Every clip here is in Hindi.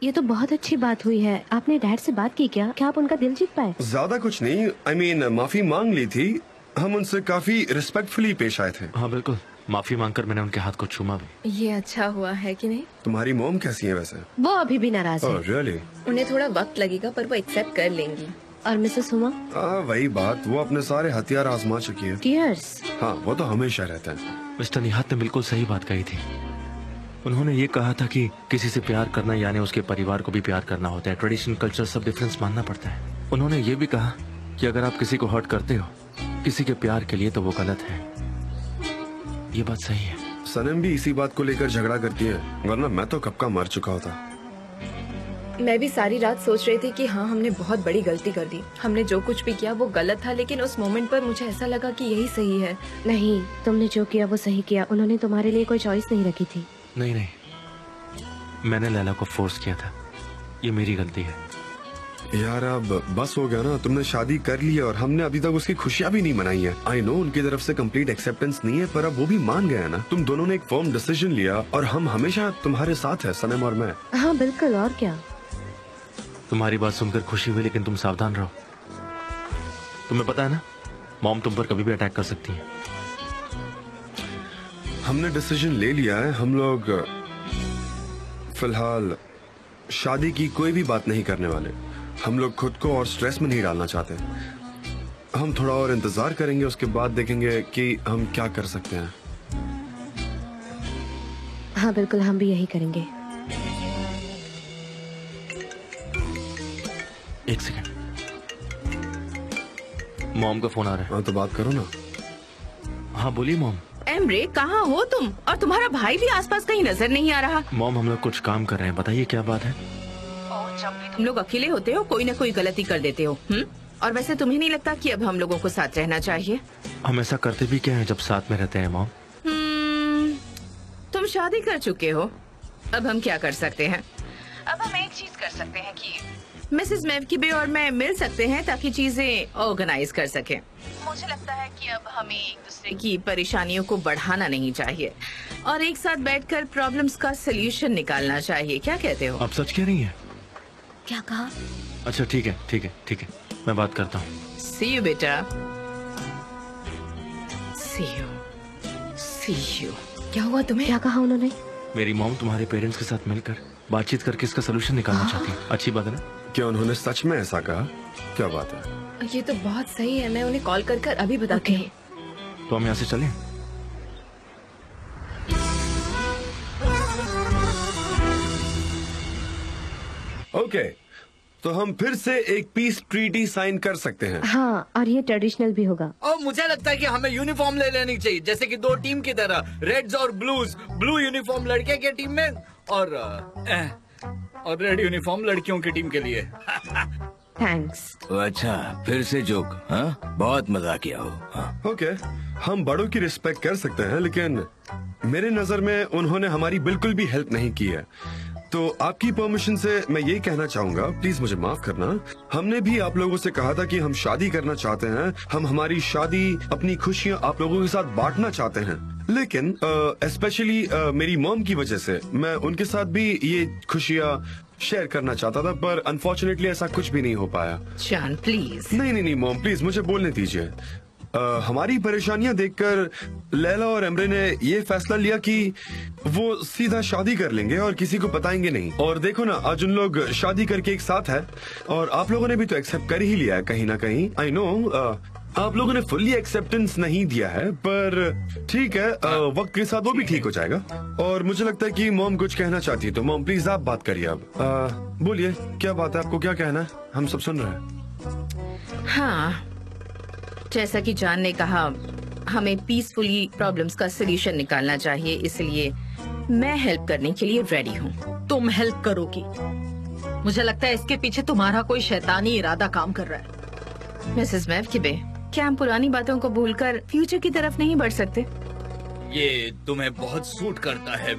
ये तो बहुत अच्छी बात हुई है। आपने डैड से बात की क्या? क्या आप उनका दिल जीत पाए? ज्यादा कुछ नहीं, I mean, माफी मांग ली थी। हम उनसे काफी रिस्पेक्टफुली पेश आए थे। हाँ बिल्कुल, माफी मांगकर मैंने उनके हाथ को चूमा भी। ये अच्छा हुआ है कि नहीं? तुम्हारी मोम कैसी है वैसे? वो अभी भी नाराज है। really? उन्हें थोड़ा वक्त लगेगा पर वो एक्सेप्ट कर लेंगी। और मिसेस हुमा? वही बात, वो अपने सारे हथियार आजमा चुकी है। टीयर्स? हाँ, वो तो हमेशा रहता है। मिस्टर निहात ने बिल्कुल सही बात कही थी। उन्होंने ये कहा था कि किसी से प्यार करना यानी उसके परिवार को भी प्यार करना होता है। ट्रेडिशनल कल्चर सब डिफरेंस मानना पड़ता है। उन्होंने ये भी कहा कि अगर आप किसी को हर्ट करते हो किसी के प्यार के लिए तो वो गलत है। ये बात सही है। सनम भी इसी बात को लेकर झगड़ा करती है, वरना मैं तो कब का मर चुका होता। मैं भी सारी रात सोच रही थी कि हाँ, हमने बहुत बड़ी गलती कर दी। हमने जो कुछ भी किया वो गलत था, लेकिन उस मोमेंट पर मुझे ऐसा लगा कि यही सही है। नहीं, तुमने जो किया वो सही किया। उन्होंने तुम्हारे लिए कोई चॉइस नहीं रखी थी। नहीं नहीं, मैंने लैला को फोर्स किया था। ये मेरी गलती है। यार अब बस हो गया ना, तुमने शादी कर ली है और हमने अभी तक उसकी खुशियाँ भी नहीं मनाई है। आई नो उनकी तरफ से कंप्लीट एक्सेप्टेंस नहीं है, पर अब वो भी मान गया ना। तुम दोनों ने एक फर्म डिसीजन लिया और हम हमेशा तुम्हारे साथ है, सनम और मैं। हाँ बिल्कुल, और क्या। तुम्हारी बात सुनकर खुशी हुई, लेकिन तुम सावधान रहो। तुम्हें पता है ना, मॉम तुम पर कभी भी अटैक कर सकती है। हमने डिसीजन ले लिया है। हम लोग फिलहाल शादी की कोई भी बात नहीं करने वाले। हम लोग खुद को और स्ट्रेस में नहीं डालना चाहते। हम थोड़ा और इंतजार करेंगे, उसके बाद देखेंगे कि हम क्या कर सकते हैं। हाँ बिल्कुल, हम भी यही करेंगे। एक सेकंड, मॉम का फोन आ रहा है। हाँ तो बात करो ना। हाँ बोलिए मॉम। एमरे, कहाँ हो तुम? और तुम्हारा भाई भी आसपास कहीं नजर नहीं आ रहा। मॉम हम लोग कुछ काम कर रहे हैं, बताइए क्या बात है। जब भी तुम लोग अकेले होते हो कोई न कोई गलती कर देते हो। और वैसे तुम्हें नहीं लगता कि अब हम लोगों को साथ रहना चाहिए? हम ऐसा करते भी क्या है जब साथ में रहते हैं मॉम। तुम शादी कर चुके हो, अब हम क्या कर सकते हैं? अब हम एक चीज कर सकते हैं कि मिसेस मेवकीबे और मैं मिल सकते हैं ताकि चीजें ऑर्गेनाइज कर सकें। मुझे लगता है कि अब हमें एक दूसरे की परेशानियों को बढ़ाना नहीं चाहिए और एक साथ बैठकर प्रॉब्लम्स का सलूशन निकालना चाहिए। क्या कहते हो? आप सच कह रही हैं? क्या कहा? अच्छा ठीक है ठीक है ठीक है, मैं बात करता हूँ। See you बेटा। See you। क्या हुआ तुम्हें? क्या कहा उन्होंने? मेरी मॉम तुम्हारे पेरेंट्स के साथ मिलकर बातचीत करके इसका सलूशन निकालना चाहती है। अच्छी बात है ना? क्या उन्होंने सच में ऐसा कहा? क्या बात है? ये तो बहुत सही है। मैं उन्हें कॉल कर अभी बताती हूँ। तो हम यहाँ से चलें? ओके, तो हम फिर से एक पीस ट्रीटी साइन कर सकते हैं। हाँ, और ये ट्रेडिशनल भी होगा। और मुझे लगता है कि हमें यूनिफॉर्म ले लेनी चाहिए, जैसे कि दो टीम की तरह, रेड्स और ब्लूज। ब्लू यूनिफॉर्म लड़के के टीम में और रेड यूनिफॉर्म लड़कियों की टीम के लिए। थैंक्स। अच्छा, फिर से जोक? हाँ, बहुत मजा किया हो। हाँ। ओके, हम बड़ों की रिस्पेक्ट कर सकते हैं, लेकिन मेरे नजर में उन्होंने हमारी बिल्कुल भी हेल्प नहीं की है। तो आपकी परमिशन से मैं यही कहना चाहूंगा, प्लीज मुझे माफ करना। हमने भी आप लोगों से कहा था कि हम शादी करना चाहते हैं, हम हमारी शादी, अपनी खुशियां आप लोगों के साथ बांटना चाहते हैं, लेकिन स्पेशली मेरी मॉम की वजह से मैं उनके साथ भी ये खुशियां शेयर करना चाहता था, पर अनफॉर्चुनेटली ऐसा कुछ भी नहीं हो पाया। जान प्लीज। नहीं मॉम प्लीज मुझे बोलने दीजिए। हमारी परेशानियां देखकर लैला और एमरे ने ये फैसला लिया कि वो सीधा शादी कर लेंगे और किसी को बताएंगे नहीं। और देखो ना, आज उन लोग शादी करके एक साथ है और आप लोगों ने भी तो एक्सेप्ट कर ही लिया है कहीं ना कहीं। आई नो आप लोगों ने फुल्ली एक्सेप्टेंस नहीं दिया है, पर ठीक है, वक्त के साथ वो भी ठीक हो जाएगा। और मुझे लगता है कि मॉम कुछ कहना चाहती है, तो मॉम प्लीज आप बात करिए। अब बोलिए क्या बात है, आपको क्या कहना है, हम सब सुन रहे हैं। हाँ, जैसा कि जान ने कहा, हमें पीसफुली प्रॉब्लम्स का सलूशन निकालना चाहिए, इसलिए मैं हेल्प करने के लिए रेडी हूँ। तुम हेल्प करोगी? मुझे लगता है इसके पीछे तुम्हारा कोई शैतानी इरादा काम कर रहा है। मिसेस मेवकीबे, क्या हम पुरानी बातों को भूलकर फ्यूचर की तरफ नहीं बढ़ सकते? ये तुम्हें बहुत सूट करता है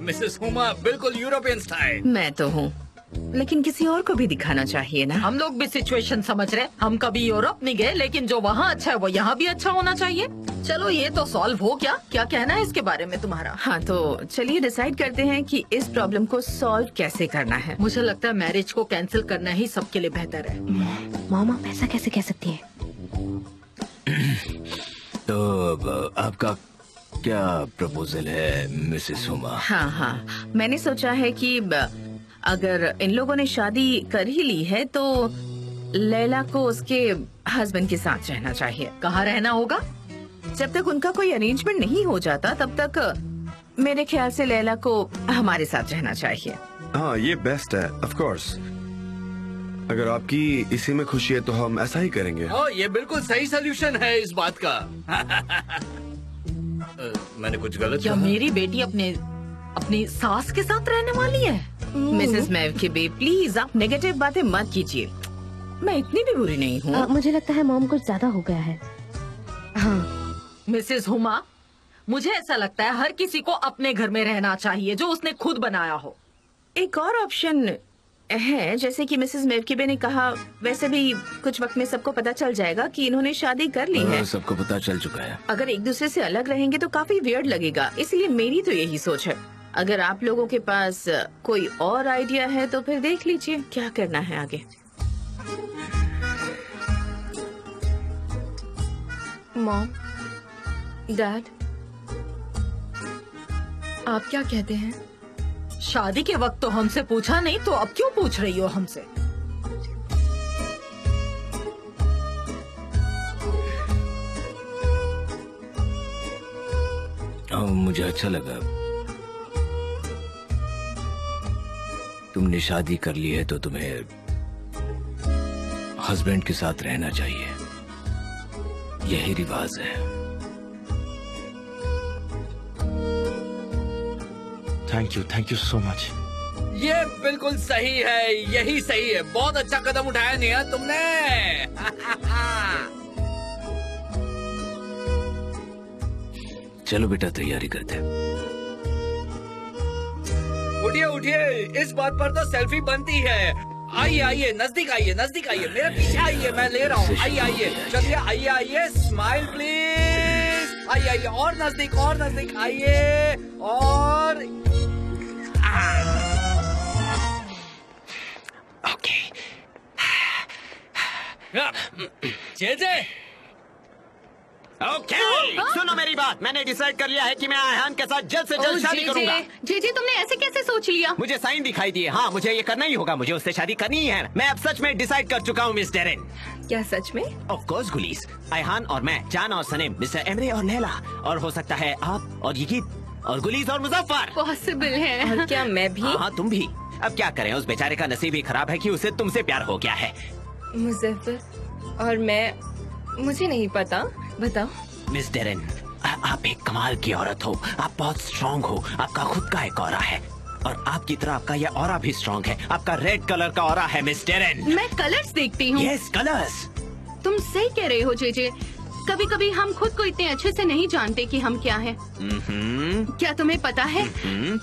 मिसेस हुमा, बिल्कुल यूरोपियन स्टाइल। मैं तो हूँ। लेकिन किसी और को भी दिखाना चाहिए ना। हम लोग भी सिचुएशन समझ रहे हैं। हम कभी यूरोप नहीं गए, लेकिन जो वहाँ अच्छा है वो यहाँ भी अच्छा होना चाहिए। चलो ये तो सॉल्व हो गया। क्या कहना है इसके बारे में तुम्हारा? हाँ तो चलिए डिसाइड करते हैं कि इस प्रॉब्लम को सॉल्व कैसे करना है। मुझे लगता है मैरिज को कैंसिल करना ही सबके लिए बेहतर है। मॉम आप ऐसा कैसे कह सकती है? तो अब आपका क्या प्रपोजल है मिसेस हुमा? हाँ, मैंने सोचा है कि अगर इन लोगों ने शादी कर ही ली है तो लैला को उसके हस्बैंड के साथ रहना चाहिए। कहाँ रहना होगा? जब तक उनका कोई अरेंजमेंट नहीं हो जाता तब तक मेरे ख्याल से लैला को हमारे साथ रहना चाहिए। हाँ ये बेस्ट है ऑफ कोर्स। अगर आपकी इसी में खुशी है तो हम ऐसा ही करेंगे। ये बिल्कुल सही सोल्यूशन है इस बात का। मैंने कुछ गलत क्या कहा? मेरी बेटी अपनी सास के साथ रहने वाली है? मिसेस मैव के बे प्लीज आप नेगेटिव बातें मत कीजिए। मैं इतनी भी बुरी नहीं हूँ। मुझे लगता है मॉम कुछ ज्यादा हो गया है। हाँ मिसेस हुमा, मुझे ऐसा लगता है हर किसी को अपने घर में रहना चाहिए जो उसने खुद बनाया हो। एक और ऑप्शन है, जैसे कि मिसेस मेवकिबे ने कहा, वैसे भी कुछ वक्त में सबको पता चल जाएगा कि इन्होंने शादी कर ली है। सबको पता चल चुका है। अगर एक दूसरे से अलग रहेंगे तो काफी वियर्ड लगेगा, इसलिए मेरी तो यही सोच है। अगर आप लोगों के पास कोई और आइडिया है तो फिर देख लीजिए क्या करना है आगे। मॉम, डैड, आप क्या कहते हैं? शादी के वक्त तो हमसे पूछा नहीं, तो अब क्यों पूछ रही हो हमसे? मुझे अच्छा लगा। तुमने शादी कर ली है तो तुम्हें हस्बैंड के साथ रहना चाहिए, यही रिवाज है। Thank you so much. ये बिल्कुल सही है, यही सही है। बहुत अच्छा कदम उठाया नेहा तुमने। चलो बेटा तैयारी करते हैं। उठिए उठिए, इस बात पर तो सेल्फी बनती है। आइए आइए, नजदीक आइए, नजदीक आइए, मेरे पीछे आइए, मैं ले रहा हूँ। आइए आइए, चलिए आइए आइए, स्माइल प्लीज। आइए आइए, और नजदीक आइए, और ओके। जेजे, ओके सुनो मेरी बात। मैंने डिसाइड कर लिया है कि मैं आयहान के साथ जल्द से जल्द शादी करूंगा। जी तुमने ऐसे कैसे सोच लिया? मुझे साइन दिखाई दिए। हाँ मुझे ये करना ही होगा, मुझे उससे शादी करनी ही है। मैं अब सच में डिसाइड कर चुका हूँ मिस डेरेन। क्या सच में? ऑफ कोर्स गुलीस, आयहान और मैं, जान और सनीम, मिस्टर एमरे और लैला, और हो सकता है आप और यकीत और गुलीस और मुजफ्फर। पॉसिबल है। और क्या मैं भी? हाँ तुम भी। अब क्या करें, उस बेचारे का नसीब ही खराब है कि उसे तुमसे प्यार हो गया है। मुजफ्फर और मैं, मुझे नहीं पता, बताओ। मिस डेरेन, आप एक कमाल की औरत हो। आप बहुत स्ट्रॉन्ग हो, आपका खुद का एक ऑरा है, और आपकी तरह आपका यह ऑरा भी स्ट्रॉन्ग है। आपका रेड कलर का ऑरा है मिस डेरेन। मैं कलर्स देखती हूँ। Yes colours. तुम सही कह रहे हो जेजे। कभी कभी हम खुद को इतने अच्छे से नहीं जानते कि हम क्या हैं। क्या तुम्हें पता है,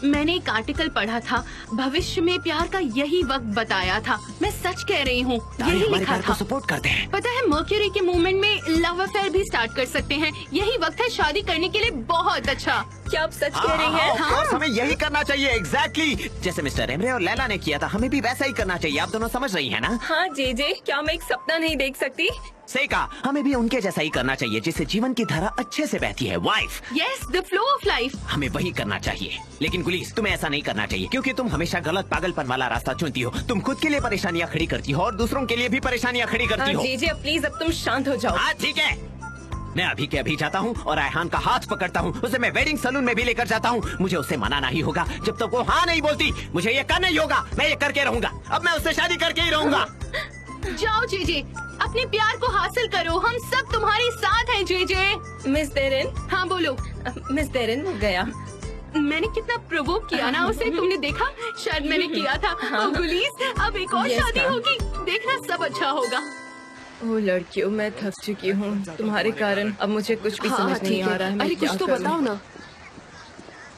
मैंने एक आर्टिकल पढ़ा था, भविष्य में प्यार का यही वक्त बताया था। मैं सच कह रही हूँ, यही लिखा था। सपोर्ट करते हैं। पता है मर्क्यूरी के मूवमेंट में लव अफेयर भी स्टार्ट कर सकते हैं। यही वक्त है शादी करने के लिए बहुत अच्छा। क्या आप सच कह रही हैं? हाँ, हमें यही करना चाहिए। एग्जैक्टली जैसे मिस्टर एमरे और लैला ने किया था, हमें भी वैसा ही करना चाहिए। आप दोनों समझ रही हैं ना? हाँ जेजे, क्या मैं एक सपना नहीं देख सकती? सही कहा, हमें भी उनके जैसा ही करना चाहिए, जिससे जीवन की धारा अच्छे से बहती है। Wife, yes, the flow of life. हमें वही करना चाहिए। लेकिन गुलीस, तुम्हें ऐसा नहीं करना चाहिए, क्योंकि तुम हमेशा गलत पागलपन वाला रास्ता चुनती हो। तुम खुद के लिए परेशानियाँ खड़ी करती हो और दूसरों के लिए भी परेशानियाँ खड़ी करती हो। जेजे प्लीज अब तुम शांत हो जाओ। हाँ ठीक है, मैं अभी के अभी जाता हूँ और आयहान का हाथ पकड़ता हूँ, उसे मैं वेडिंग सैलून में भी लेकर जाता हूँ। मुझे उसे मनाना ही होगा, जब तक वो हाँ नहीं बोलती मुझे ये करना ही होगा। मैं ये करके रहूंगा, अब मैं उससे शादी करके ही रहूंगा। जाओ जेजे, अपने प्यार को हासिल करो, हम सब तुम्हारे साथ हैं जेजे। Miss Darren. हाँ बोलो। मिस डेरेन गया। मैंने कितना प्रोवोक किया ना उसे, तुमने देखा? शायद मैंने किया था। और गुलीस, अब एक और शादी होगी, देखना सब अच्छा होगा। ओ लड़कियों, मैं थक चुकी हूँ तुम्हारे कारण। अब मुझे कुछ भी समझ नहीं आ रहा है। अरे कुछ तो बताओ ना।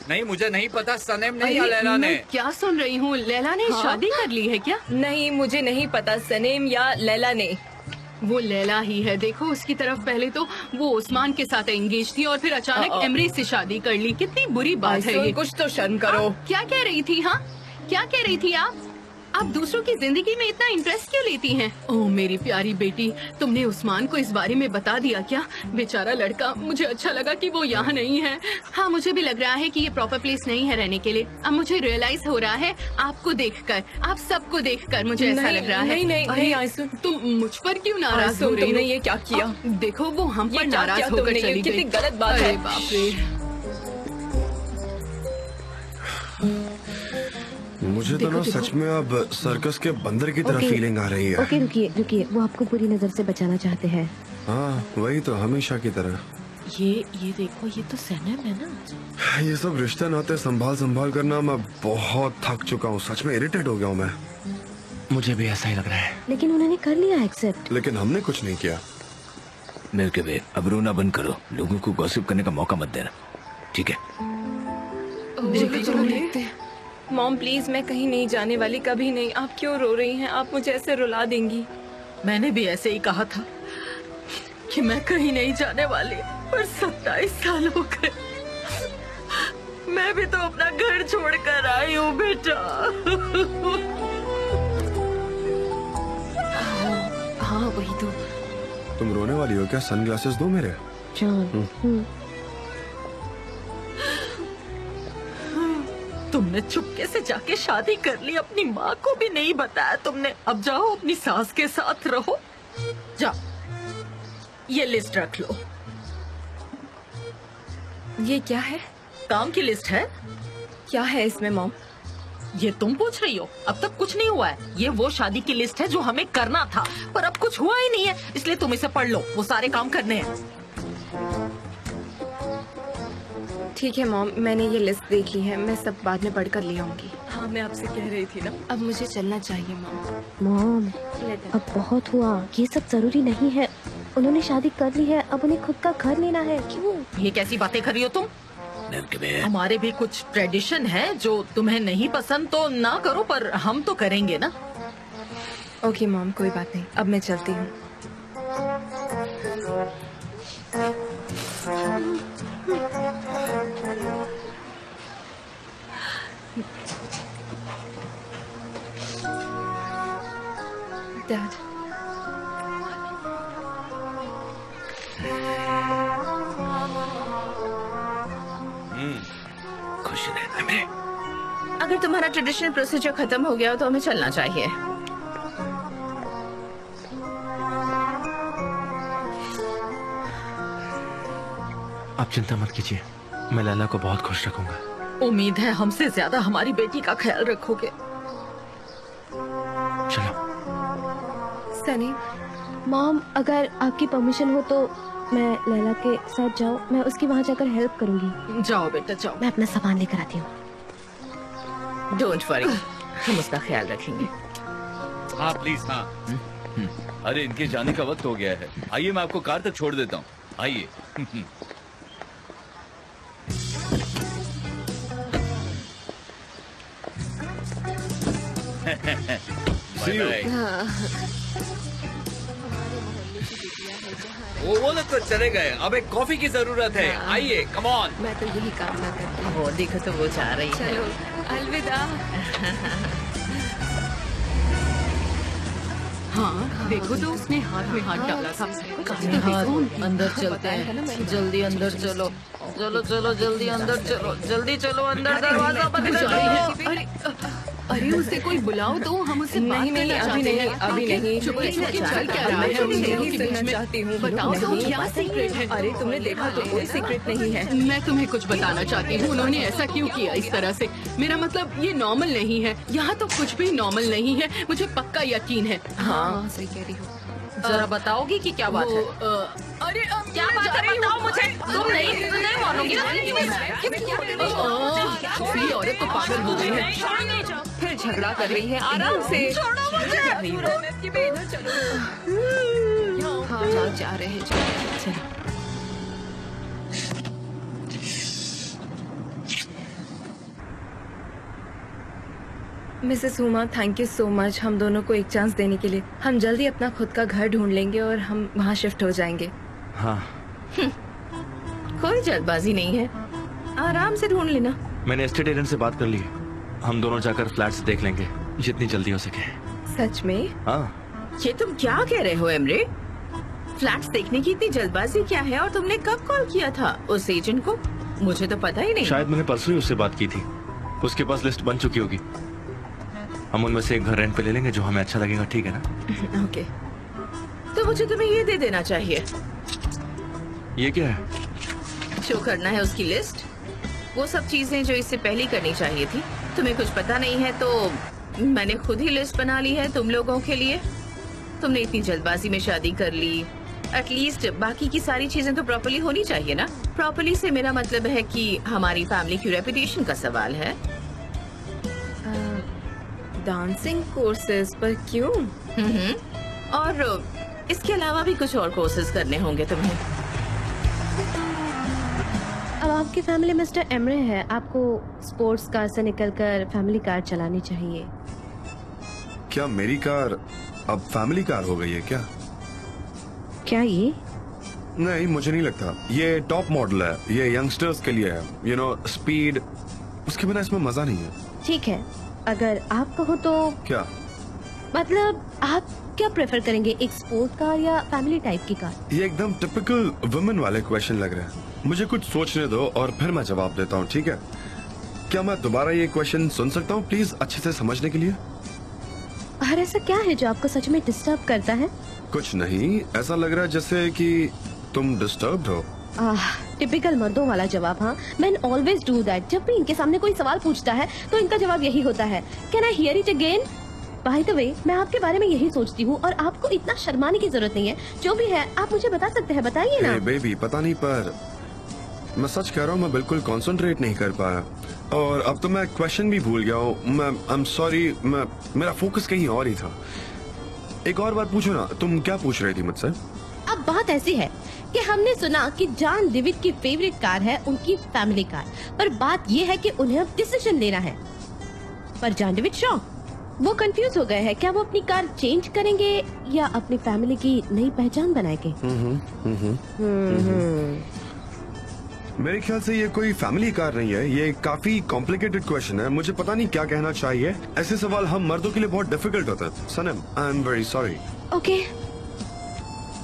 नहीं, मुझे नहीं पता। सनेम ने या अरे, लैला ने? मैं क्या सुन रही हूँ? लैला ने शादी कर ली है क्या? नहीं, मुझे नहीं पता सनेम या लैला ने। वो लैला ही है। देखो उसकी तरफ पहले तो वो उस्मान के साथ एंगेज थी और फिर अचानक एमरे से शादी कर ली। कितनी बुरी बात है ये। कुछ तो शर्म करो। क्या कह रही थी? हाँ, क्या कह रही थी आप दूसरों की जिंदगी में इतना इंटरेस्ट क्यों लेती हैं? ओह मेरी प्यारी बेटी, तुमने उस्मान को इस बारे में बता दिया क्या? बेचारा लड़का। मुझे अच्छा लगा कि वो यहाँ नहीं है। हाँ, मुझे भी लग रहा है कि ये प्रॉपर प्लेस नहीं है रहने के लिए। अब मुझे रियलाइज हो रहा है आपको देखकर, आप सबको देखकर मुझे ऐसा लग रहा है। नहीं आयसुन, तुम मुझ पर क्यों नाराज हो रही हो? तुमने ये क्या किया? देखो वो हम पर नाराज होकर चली गई। कितनी गलत बात है। बाप रे। मुझे तो ना सच में अब सर्कस के बंदर की तरह फीलिंग आ रही है। ओके, रुकिए, वो आपको बुरी नजर से बचाना चाहते हैं। हाँ, वही तो, हमेशा की तरह। ये देखो, ये तो सनम है ना। ये सब रिश्ते नाते संभाल करना मैं बहुत थक चुका हूँ। सच में इरिटेट हो गया हूँ मैं। मुझे भी ऐसा ही लग रहा है। लेकिन उन्होंने कर लिया एक्सेप्ट। लेकिन हमने कुछ नहीं किया। मिल्की वे, अब रोना बंद करो। लोगों को गॉसिप करने का मौका मत देना, ठीक है? मॉम प्लीज, मैं कहीं नहीं जाने वाली, कभी नहीं। आप क्यों रो रही हैं? आप मुझे ऐसे रुला देंगी। मैंने भी ऐसे ही कहा था कि मैं कहीं नहीं जाने वाली, पर 27 साल हो गए। मैं भी तो अपना घर छोड़कर आई हूँ बेटा। हाँ वही तो। तुम रोने वाली हो क्या? सनग्लासेस दो मेरे। जॉन, तुमने चुपके से जाके शादी कर ली, अपनी माँ को भी नहीं बताया तुमने। अब जाओ अपनी सास के साथ रहो। जाओ, ये लिस्ट रख लो। ये क्या है? काम की लिस्ट है। क्या है इसमें मॉम? ये तुम पूछ रही हो? अब तक कुछ नहीं हुआ है। ये वो शादी की लिस्ट है जो हमें करना था, पर अब कुछ हुआ ही नहीं है, इसलिए तुम इसे पढ़ लो। वो सारे काम करने हैं। ठीक है मॉम, मैंने ये लिस्ट देख ली है। मैं सब बाद में पढ़ कर ले आऊंगी। हाँ, मैं आपसे कह रही थी ना। अब मुझे चलना चाहिए मॉम, अब बहुत हुआ। ये सब जरूरी नहीं है। उन्होंने शादी कर ली है, अब उन्हें खुद का घर लेना है। क्यों? ये कैसी बातें कर रही हो तुम? हमारे भी कुछ ट्रेडिशन है जो तुम्हें नहीं पसंद तो ना करो, पर हम तो करेंगे ना। ओके मॉम, कोई बात नहीं। अब मैं चलती हूँ। डैड, खुश रहना मेरे। अगर तुम्हारा ट्रेडिशनल प्रोसीजर खत्म हो गया हो तो हमें चलना चाहिए। आप चिंता मत कीजिए, मैं लैला को बहुत खुश रखूंगा। उम्मीद है हमसे ज्यादा हमारी बेटी का ख्याल रखोगे। चलो। सनी, मॉम, अगर आपकी परमिशन हो तो मैं लैला के साथ जाऊँ। मैं उसकी वहाँ जाकर हेल्प करूँगी। जाओ बेटा जाओ। मैं अपना सामान लेकर आती हूँ। डोंट वरी, हम उसका ख्याल रखेंगे। हाँ प्लीज, हाँ। अरे इनके जाने का वक्त हो गया है। आइए मैं आपको कार तक छोड़ देता हूँ। आइए। वो लोग तो चले गए, अब एक कॉफी की जरूरत है। आइए, कम ऑन। मैं तो यही कामना करती हूँ। वो देखो तो वो जा रही है। चलो, अलविदा। हाँ देखो तो उसने हाथ में हाथ डाला था। अंदर चलते हैं, जल्दी अंदर चलो। चलो चलो जल्दी अंदर चलो, जल्दी चलो अंदर, दरवाजा बंद करो। अरे अरे उसे कोई बुलाओ तो हम उसे नहीं नहीं, अभी नहीं, अभी नहीं। चुपके चुपके चल क्या रहा है? मैं नहीं सुनना चाहती हूँ। बताओ तो क्या सीक्रेट है? अरे तुमने देखा तो कोई सीक्रेट नहीं है। मैं तुम्हें कुछ बताना चाहती हूँ। उन्होंने ऐसा क्यों किया इस तरह से? मेरा मतलब ये नॉर्मल नहीं है। यहाँ तो कुछ भी नॉर्मल नहीं है, मुझे पक्का यकीन है। हाँ सही कह रही हो। जरा बताओगी कि क्या बात है? अरे क्या बात है बताओ मुझे। तुम नहीं मानोगी। ये औरत तो पागल हो गई है। फिर झगड़ा कर रही है। आराम से। हाँ जा रहे हैं। चलो। Mrs Huma, thank you so much हम दोनों को एक चांस देने के लिए। हम जल्दी अपना खुद का घर ढूंढ लेंगे और हम वहाँ शिफ्ट हो जाएंगे। हाँ, कोई जल्दबाजी नहीं है, आराम से ढूंढ लेना। मैंने एस्टेट एजेंट से बात कर ली है। हम दोनों जाकर फ्लैट्स देख लेंगे जितनी जल्दी हो सके। सच में? हाँ। ये तुम क्या कह रहे हो एमरे? फ्लैट्स देखने की इतनी जल्दबाजी क्या है? और तुमने कब कॉल किया था उस एजेंट को? मुझे तो पता ही नहीं। शायद मैंने परसों ही उससे बात की थी। उसके पास लिस्ट बन चुकी होगी। हम उनमें से एक घर रेंट पे ले लेंगे जो हमें अच्छा लगेगा, ठीक है ना? ओके। तो मुझे तुम्हें ये दे देना चाहिए। ये क्या है? जो करना है उसकी लिस्ट, वो सब चीजें जो इससे पहले करनी चाहिए थी। तुम्हें कुछ पता नहीं है तो मैंने खुद ही लिस्ट बना ली है तुम लोगों के लिए। तुमने इतनी जल्दबाजी में शादी कर ली, एटलीस्ट बाकी की सारी चीजें तो प्रॉपर्ली होनी चाहिए ना। प्रॉपर्ली से मेरा मतलब है कि हमारी फैमिली की रेपुटेशन का सवाल है। डांसिंग कोर्सेज पर क्यों? और इसके अलावा भी कुछ और कोर्सेज करने होंगे तुम्हें। अब आपकी फैमिली मिस्टर एमरे है, आपको स्पोर्ट्स कार से निकलकर फैमिली कार चलानी चाहिए। क्या मेरी कार अब फैमिली कार हो गई है क्या? क्या ये? नहीं, मुझे नहीं लगता। ये टॉप मॉडल है, ये यंगस्टर्स के लिए है। यू नो, स्पीड, उसके बिना इसमें मजा नहीं है। ठीक है, अगर आप कहो तो। क्या मतलब आप क्या प्रेफर करेंगे, एक स्पोर्ट कार या फैमिली टाइप की कार? ये एकदम टिपिकल वुमेन वाले क्वेश्चन लग रहे हैं। मुझे कुछ सोचने दो और फिर मैं जवाब देता हूँ, ठीक है? क्या मैं दोबारा ये क्वेश्चन सुन सकता हूँ प्लीज, अच्छे से समझने के लिए? और ऐसा क्या है जो आपको सच में डिस्टर्ब करता है? कुछ नहीं, ऐसा लग रहा है जैसे कि तुम डिस्टर्ब्ड हो। टिपिकल मर्दों वाला जवाब। हाँ, मैन ऑलवेज डू दैट। जब भी इनके सामने कोई सवाल पूछता है तो इनका जवाब यही होता है, can I hear it again? By the way, मैं आपके बारे में यही सोचती हूँ और आपको इतना शर्माने की जरूरत नहीं है। जो भी है आप मुझे बता सकते हैं, बताइए ना। बेबी, पता नहीं, पर मैं सच कह रहा हूँ, मैं बिल्कुल कंसंट्रेट नहीं कर पाया और अब तो मैं क्वेश्चन भी भूल गया हूँ। आई एम सॉरी, मेरा फोकस कहीं और ही था। एक और बार पूछो ना, तुम क्या पूछ रही थी मुझसे? अब बात ऐसी है कि हमने सुना कि जॉन डेविड की फेवरेट कार है उनकी फैमिली कार, पर बात ये है कि उन्हें अब डिसीजन लेना है। पर जॉन डेविड शॉ, वो कंफ्यूज हो गए हैं, क्या वो अपनी कार चेंज करेंगे या अपनी फैमिली की नई पहचान बनाएंगे? मेरे ख्याल से ये कोई फैमिली कार नहीं है, ये काफी कॉम्प्लिकेटेड क्वेश्चन है। मुझे पता नहीं क्या कहना चाहिए। ऐसे सवाल हम मर्दों के लिए बहुत डिफिकल्ट होता है। Sanam, I am very sorry. Okay,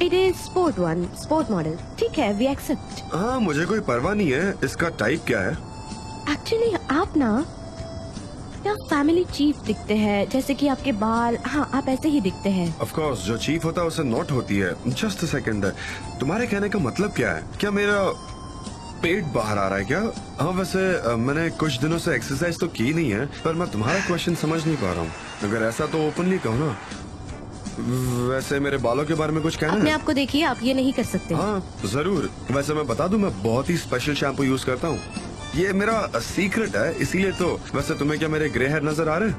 it is sport one, sport model. ठीक है, वी एक्सेप्ट। हाँ, मुझे कोई परवाह नहीं है। इसका टाइप क्या है? एक्चुअली आप ना फैमिली चीफ दिखते हैं, जैसे कि आपके बाल। हाँ, आप ऐसे ही दिखते हैं। ऑफ कोर्स, जो चीफ होता है उसे नोट होती है। जस्ट अ सेकंड, तुम्हारे कहने का मतलब क्या है? क्या मेरा पेट बाहर आ रहा है क्या? हाँ, वैसे मैंने कुछ दिनों से एक्सरसाइज तो की नहीं है, पर मैं तुम्हारा क्वेश्चन समझ नहीं पा रहा हूँ। अगर ऐसा तो ओपनली कहो ना। वैसे मेरे बालों के बारे में कुछ कहना अपने है? आप को देखिए, आप ये नहीं कर सकते। हाँ जरूर। वैसे मैं बता दूं, मैं बहुत ही स्पेशल शैम्पू यूज करता हूँ। ये मेरा सीक्रेट है, इसीलिए तो। वैसे तुम्हें क्या मेरे ग्रे हेयर नजर आ रहे हैं?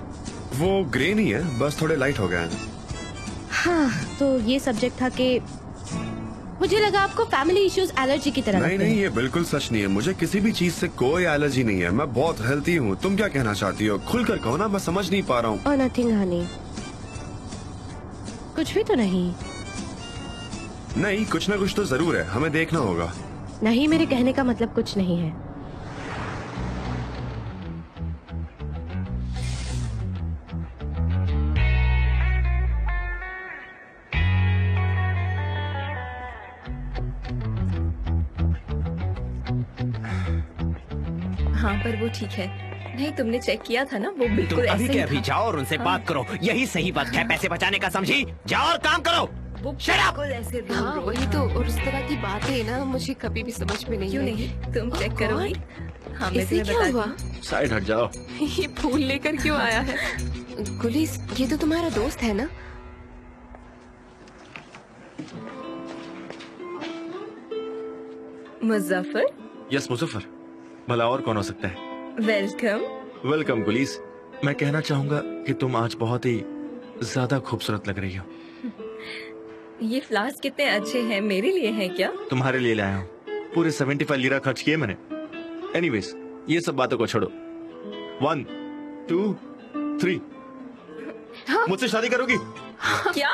वो ग्रे नहीं है, बस थोड़े लाइट हो गए हैं। हाँ, तो ये सब्जेक्ट था कि मुझे लगा आपको फैमिली इश्यूज एलर्जी की तरह नहीं नहीं, ये बिल्कुल सच नहीं है। मुझे किसी भी चीज से कोई एलर्जी नहीं है। मैं बहुत हेल्थी हूँ। तुम क्या कहना चाहती हो? खुलकर कहो ना, मैं समझ नहीं पा रहा हूँ। और नथिंग हनी, कुछ भी तो नहीं। नहीं, कुछ ना कुछ तो जरूर है, हमें देखना होगा। नहीं, मेरे कहने का मतलब कुछ नहीं है। हाँ, पर वो ठीक है। नहीं, तुमने चेक किया था ना, वो बिल्कुल तुम ऐसे अभी ही के अभी था। जाओ और उनसे बात करो, यही सही वक्त है पैसे बचाने का, समझी? जाओ और काम करो। वो Shut up! बिल्कुल ऐसे हाँ, वही तो। और उस तरह की बातें ना मुझे कभी भी समझ में नहीं क्यों आई। नहीं? तुम चेक करोगी? हाँ, मैं इसे तुम्हें क्या बताती हुआ? हूँ। साइड हट जाओ। ये फूल लेकर क्यों आया है? गुलिस, ये तो तुम्हारा दोस्त है ना? मुजफ्फर, यस मुजफ्फर, भला और कौन हो सकता है? वेलकम। वेलकम गुलीस। मैं कहना चाहूंगा कि तुम आज बहुत ही ज्यादा खूबसूरत लग रही हो। ये फ्लावर्स कितने अच्छे हैं, मेरे लिए हैं क्या? तुम्हारे लिए लाया हूँ। पूरे 75 लीरा खर्च किए मैंने। एनीवेज, ये सब बातों को छोड़ो। 1 2 3 मुझसे शादी करोगी? क्या?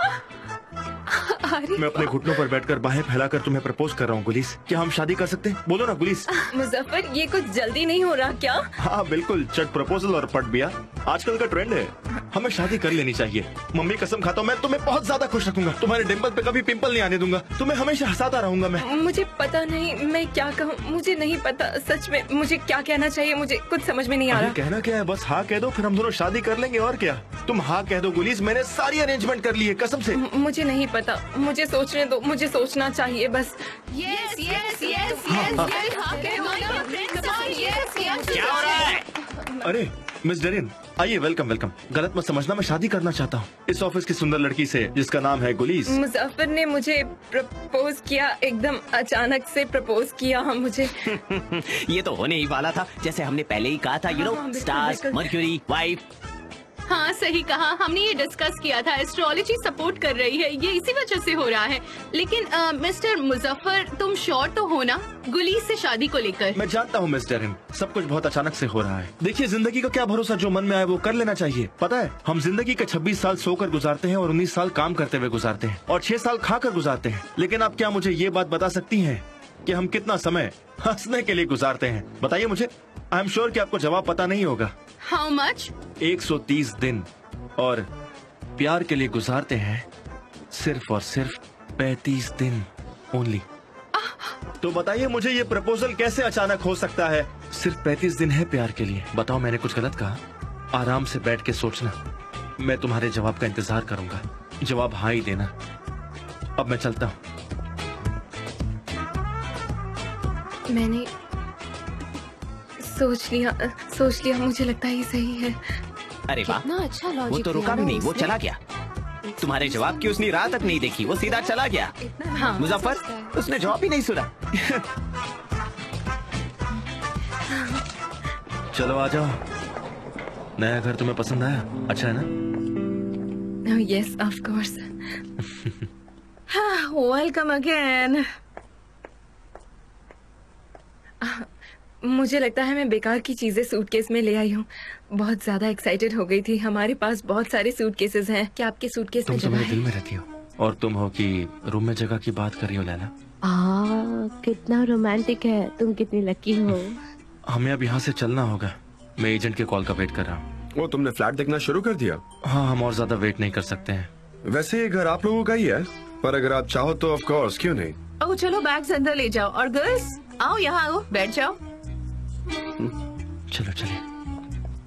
अरे मैं अपने घुटनों पर बैठकर बाहें फैलाकर तुम्हें प्रपोज कर रहा हूँ गुलीस। क्या हम शादी कर सकते हैं? बोलो ना गुलीस। मुजफ्फर, ये कुछ जल्दी नहीं हो रहा क्या? हाँ बिल्कुल, चट प्रपोजल और पट बिया आजकल का ट्रेंड है। हमें शादी कर लेनी चाहिए। मम्मी कसम खाता हूँ मैं तुम्हें बहुत ज्यादा खुश रखूंगा। तुम्हारे डिम्पल पे कभी पिंपल नहीं आने दूंगा। तुम्हें हमेशा हंसाता रहूंगा मैं। मुझे पता नहीं मैं क्या कहूँ, मुझे नहीं पता सच में मुझे क्या कहना चाहिए। मुझे कुछ समझ में नहीं आ रहा। कहना क्या है, बस हाँ कह दो, फिर हम दोनों शादी कर लेंगे। और क्या, तुम हाँ कह दो गुलीस। मैंने सारी अरेंजमेंट कर ली है कसम से। मुझे नहीं पता, मुझे सोचने दो, मुझे सोचना चाहिए बस। यस यस यस यस क्या हो रहा है? अरे मिस डेरिन, आइए। Welcome welcome. गलत मत समझना, मैं शादी करना चाहता हूँ इस ऑफिस की सुंदर लड़की से जिसका नाम है गुलीस। मुजफ्फर ने मुझे प्रपोज किया, एकदम अचानक से प्रपोज किया। हम मुझे ये तो होने ही वाला था, जैसे हमने पहले ही कहा था। You know, stars, mercury, wife. हाँ सही कहा, हमने ये डिस्कस किया था। एस्ट्रोलॉजी सपोर्ट कर रही है, ये इसी वजह से हो रहा है। लेकिन मिस्टर मुजफ्फर, तुम श्योर तो हो ना गुलीस से शादी को लेकर? मैं जानता हूँ मिस डेरिन, सब कुछ बहुत अचानक से हो रहा है। देखिए, जिंदगी का क्या भरोसा, जो मन में आए वो कर लेना चाहिए। पता है, हम जिंदगी के 26 साल सोकर गुजारते हैं और 19 साल काम करते हुए गुजारते हैं और 6 साल खाकर गुजारते हैं। लेकिन आप क्या मुझे ये बात बता सकती हैं कि हम कितना समय हंसने के लिए गुजारते हैं? बताइए मुझे। आई एम श्योर कि आपको जवाब पता नहीं होगा। How much? 130 दिन। और प्यार के लिए गुजारते हैं सिर्फ और सिर्फ 35 दिन ओनली। तो बताइए मुझे, ये प्रपोजल कैसे अचानक हो सकता है? सिर्फ 35 दिन है प्यार के लिए। बताओ, मैंने कुछ गलत कहा? आराम से बैठ के सोचना, मैं तुम्हारे जवाब का इंतजार करूंगा। जवाब हाँ ही देना। अब मैं चलता हूँ। मैंने सोच लिया, मुझे लगता है ये सही है। अरे वाह, कितना अच्छा लॉजिक। वो तो रुका भी नहीं, वो चला गया। तुम्हारे जवाब की उसने राह तक नहीं देखी, वो सीधा चला गया। हाँ। मुजफ्फर, उसने जवाब ही नहीं सुना। चलो आ जाओ। नया घर तुम्हें पसंद आया? अच्छा है ना? Yes of course. Welcome again. मुझे लगता है मैं बेकार की चीजें सूटकेस में ले आई हूँ। बहुत ज्यादा एक्साइटेड हो गई थी। हमारे पास बहुत सारे सूटकेसेस हैं। क्या आपके सूटकेस में तुम तो जगह मेरे है? दिल में रहती हो। और तुम हो कि रूम में जगह की बात कर रही हो लैला। कितना रोमांटिक है, तुम कितनी लकी हो। हमें अब यहाँ से चलना होगा। मैं एजेंट के कॉल का वेट कर रहा हूँ। वो तुमने फ्लैट देखना शुरू कर दिया? हाँ, हम और ज्यादा वेट नहीं कर सकते हैं। वैसे ये घर आप लोगों का ही है, पर अगर आप चाहो तो ऑफ कोर्स, क्यों नहीं? ओह चलो, बैग्स अंदर ले जाओ। और गर्ल्स आओ, यहाँ आओ, बैठ जाओ। चलो चलिए।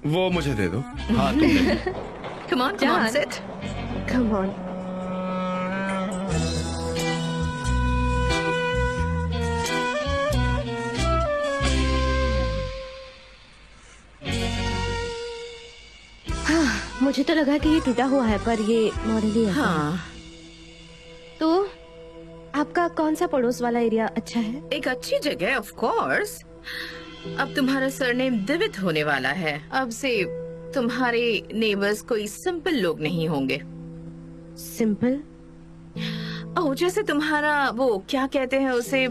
वो मुझे दे दो। हाँ तुम दे दो। Come on sit. Come on. मुझे तो लगा कि ये टूटा हुआ है, पर ये मॉडल ही है। हाँ, तो आपका कौन सा पड़ोस वाला एरिया अच्छा है? एक अच्छी जगह ऑफ कोर्स। अब तुम्हारा सरनेम दिवित होने वाला है। अब से तुम्हारे नेबर्स कोई सिंपल लोग नहीं होंगे। सिंपल? ओह, जैसे तुम्हारा वो क्या कहते हैं उसे,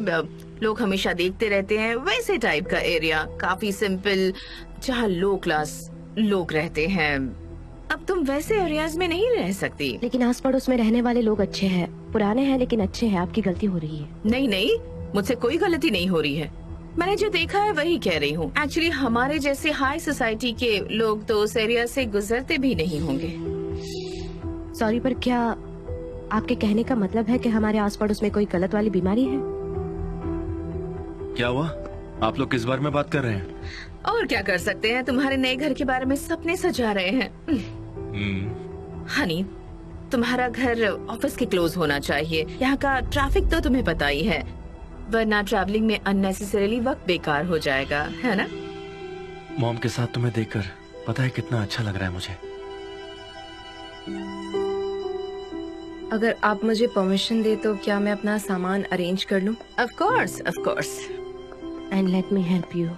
लोग हमेशा देखते रहते हैं, वैसे टाइप का एरिया। काफी सिंपल, जहाँ लो क्लास लोग रहते हैं। अब तुम वैसे एरियाज में नहीं रह सकती। लेकिन आस पड़ोस में रहने वाले लोग अच्छे हैं, पुराने हैं लेकिन अच्छे हैं। आपकी गलती हो रही है। नहीं नहीं, मुझसे कोई गलती नहीं हो रही है। मैंने जो देखा है वही कह रही हूँ। एक्चुअली हमारे जैसे हाई सोसाइटी के लोग तो उस एरिया से गुजरते भी नहीं होंगे। सॉरी, पर क्या आपके कहने का मतलब है कि हमारे आस पड़ोस में कोई गलत वाली बीमारी है? क्या हुआ? आप लोग किस बारे में बात कर रहे हैं? और क्या कर सकते हैं, तुम्हारे नए घर के बारे में सपने सजा रहे हैं। हनी, तुम्हारा घर ऑफिस के क्लोज होना चाहिए। यहाँ का ट्रैफिक तो तुम्हें पता ही है, वरना ट्रैवलिंग में अननेसेसरीली वक्त बेकार हो जाएगा, है ना? मॉम के साथ तुम्हें देखकर पता है कितना अच्छा लग रहा है मुझे। अगर आप मुझे परमिशन दे तो क्या मैं अपना सामान अरेंज कर लूं? Of course, of course. And let me help you.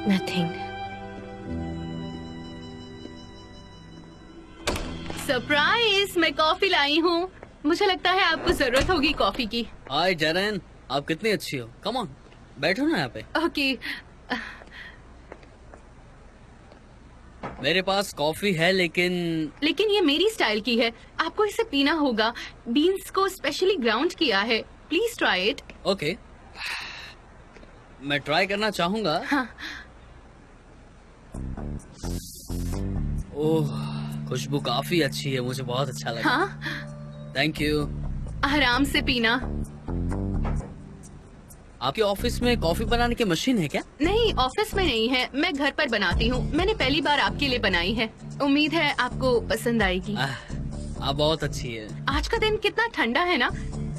Nothing. Surprise, मैं कॉफी लाई हूँ। मुझे लगता है आपको जरूरत होगी कॉफी की। हाय जरन, आप कितनी अच्छी हो। कम ऑन, बैठो ना यहाँ पे। ओके, मेरे पास कॉफी है लेकिन ये मेरी स्टाइल की है, आपको इसे पीना होगा। बीन्स को स्पेशली ग्राउंड किया है, प्लीज ट्राई इट। ओके, मैं ट्राई करना चाहूंगा। हाँ। ओह, खुशबू काफी अच्छी है, मुझे बहुत अच्छा लगा। हाँ? Thank you. आराम से पीना। आपके ऑफिस में कॉफी बनाने की मशीन है क्या? नहीं, ऑफिस में नहीं है, मैं घर पर बनाती हूँ। मैंने पहली बार आपके लिए बनाई है, उम्मीद है आपको पसंद आएगी। आप बहुत अच्छी है। आज का दिन कितना ठंडा है ना,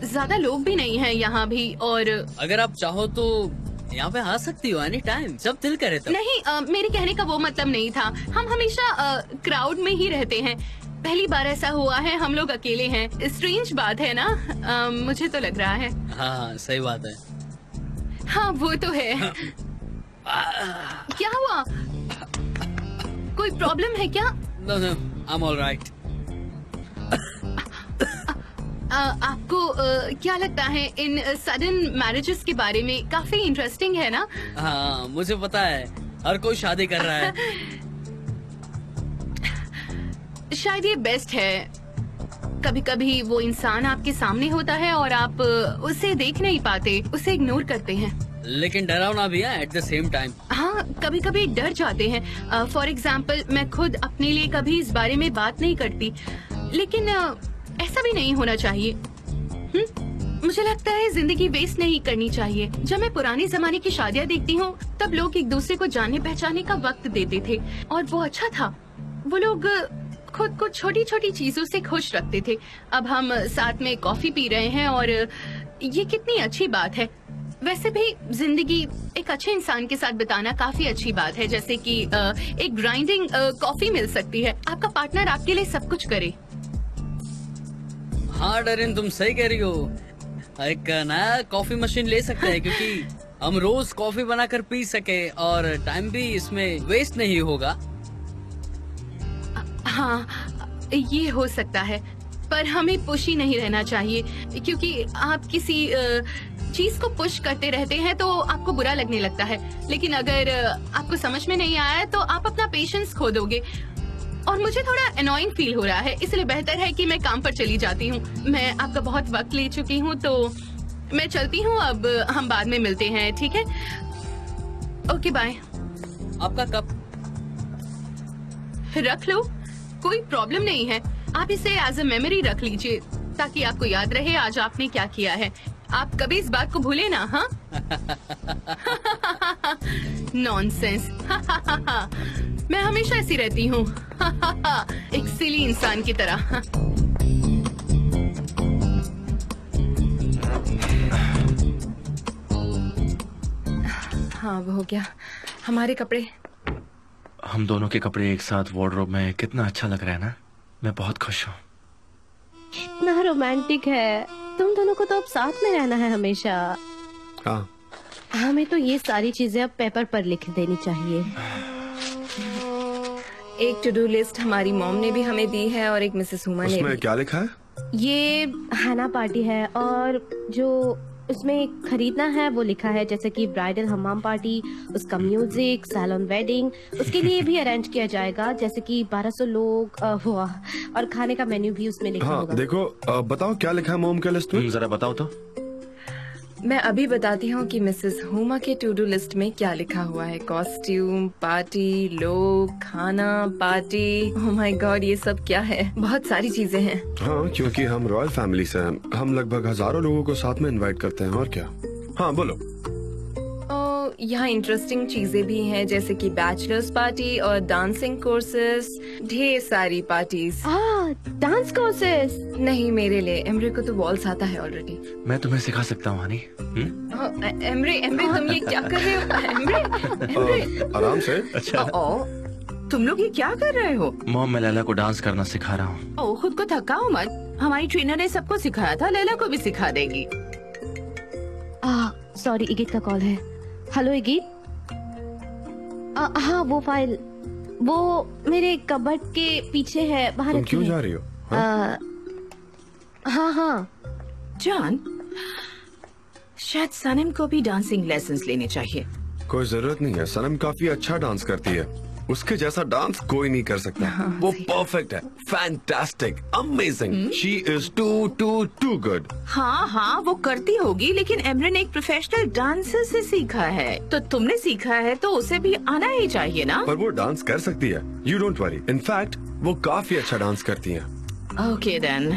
ज्यादा लोग भी नहीं है यहाँ भी। और अगर आप चाहो तो यहाँ पे आ सकती हो एनी टाइम, जब दिल करे तब। नहीं, मेरे कहने का वो मतलब नहीं था। हम हमेशा क्राउड में ही रहते हैं, पहली बार ऐसा हुआ है हम लोग अकेले हैं। स्ट्रेंज बात है ना, मुझे तो लग रहा है। हाँ, सही बात है। हाँ, वो तो है। क्या हुआ, कोई प्रॉब्लम है क्या? No, I am alright. आपको क्या लगता है इन सडन मैरिजेस के बारे में? काफी इंटरेस्टिंग है ना? हाँ, मुझे पता है, हर कोई शादी कर रहा है। शायद ये बेस्ट है। कभी कभी वो इंसान आपके सामने होता है और आप उसे देख नहीं पाते, उसे इग्नोर करते हैं। लेकिन डरावना भी है एट द सेम टाइम। हाँ, कभी कभी डर जाते हैं। फॉर एग्जाम्पल, मैं खुद अपने लिए कभी इस बारे में बात नहीं करती, लेकिन ऐसा भी नहीं होना चाहिए। मुझे लगता है जिंदगी वेस्ट नहीं करनी चाहिए। जब मैं पुराने जमाने की शादियाँ देखती हूँ, तब लोग एक दूसरे को जानने पहचानने का वक्त देते थे और वो अच्छा था। वो लोग खुद को छोटी छोटी चीजों से खुश रखते थे। अब हम साथ में कॉफी पी रहे हैं और ये कितनी अच्छी बात है। वैसे भी जिंदगी एक अच्छे इंसान के साथ बिताना काफी अच्छी बात है, जैसे कि एक ग्राइंडिंग कॉफी मिल सकती है। आपका पार्टनर आपके लिए सब कुछ करे। हाँ डरिन, तुम सही कह रही हो। एक नया कॉफी मशीन ले सकते हैं क्योंकि हम रोज कॉफी बनाकर पी सके और टाइम भी इसमें वेस्ट नहीं होगा। हाँ, ये हो सकता है, पर हमें पुशी नहीं रहना चाहिए, क्योंकि आप किसी चीज को पुश करते रहते हैं तो आपको बुरा लगने लगता है। लेकिन अगर आपको समझ में नहीं आया तो आप अपना पेशेंस खो दोगे और मुझे थोड़ा अनोइंग फील हो रहा है, इसलिए बेहतर है कि मैं काम पर चली जाती हूँ। मैं आपका बहुत वक्त ले चुकी हूँ, तो मैं चलती हूँ। अब हम बाद में मिलते हैं, ठीक है? Okay, bye. आपका कप रख लो, कोई प्रॉब्लम नहीं है। आप इसे एज अ मेमोरी रख लीजिए ताकि आपको याद रहे आज आपने क्या किया है। आप कभी इस बात को भूले ना। हाँ? नॉनसेंस। मैं हमेशा ऐसी रहती हूँ, एक सिली इंसान की तरह। हाँ, वो हो गया। हमारे कपड़े, हम दोनों के कपड़े एक साथ वार्डरोब में, कितना अच्छा लग रहा है ना। मैं बहुत खुश हूँ। कितना रोमांटिक है। तुम दोनों को तो अब साथ में रहना है हमेशा। हाँ। हमें तो ये सारी चीजें अब पेपर पर लिख देनी चाहिए। एक टू डू लिस्ट हमारी मॉम ने भी हमें दी है और एक मिसेस हुमा ने उसमें भी। क्या लिखा है? ये हैना पार्टी है और जो उसमें खरीदना है वो लिखा है, जैसे कि ब्राइडल हमाम पार्टी, उसका म्यूजिक, सैलून वेडिंग, उसके लिए भी अरेंज किया जाएगा, जैसे कि 1200 लोग हुआ, और खाने का मेन्यू भी उसमें लिखा होगा। देखो, बताओ क्या लिखा है मॉम के लिस्ट में? जरा बताओ तो। मैं अभी बताती हूँ कि मिसेस हुमा के टू डू लिस्ट में क्या लिखा हुआ है। कॉस्ट्यूम, पार्टी, लोग, खाना, पार्टी। ओह माय गॉड, ये सब क्या है? बहुत सारी चीजें हैं। हाँ, क्योंकि हम रॉयल फैमिली से हैं, हम लगभग हजारों लोगों को साथ में इनवाइट करते हैं। और क्या? हाँ, बोलो। यहाँ इंटरेस्टिंग चीजें भी हैं, जैसे कि बैचलर्स पार्टी और डांसिंग कोर्सेस, ढेर सारी पार्टीज। Dance courses? नहीं, मेरे लिए। एमरे को तो वॉल्स आता है ऑलरेडी। मैं तुम्हें सिखा सकता हूँ, हनी। एमरे, तुम ये क्या कर रहे हो? एमरे, आराम से। अच्छा, तुम लोग ये क्या कर रहे हो? मॉम, मैं लैला को डांस करना सिखा रहा हूँ। ओह, खुद को थकाओ मत, हमारी ट्रेनर ने सबको सिखाया था, लैला को भी सिखा देगी। सॉरी, इगित का कॉल है। हेलो इगित। हाँ, वो फाइल वो मेरे कबर्ड के पीछे है, बाहर। तुम क्यों जा रही हो? हाँ। जान, शायद सनम को भी डांसिंग लेसन्स लेने चाहिए। कोई जरूरत नहीं है, सनम काफी अच्छा डांस करती है, उसके जैसा डांस कोई नहीं कर सकता। वो परफेक्ट है, fantastic, amazing, she is too good. हाँ वो करती होगी, लेकिन एमरे ने एक प्रोफेशनल डांसर से सीखा है, तो तुमने सीखा है तो उसे भी आना ही चाहिए ना। पर वो डांस कर सकती है, यू डोंट वरी, इनफैक्ट वो काफी अच्छा डांस करती है। Okay then.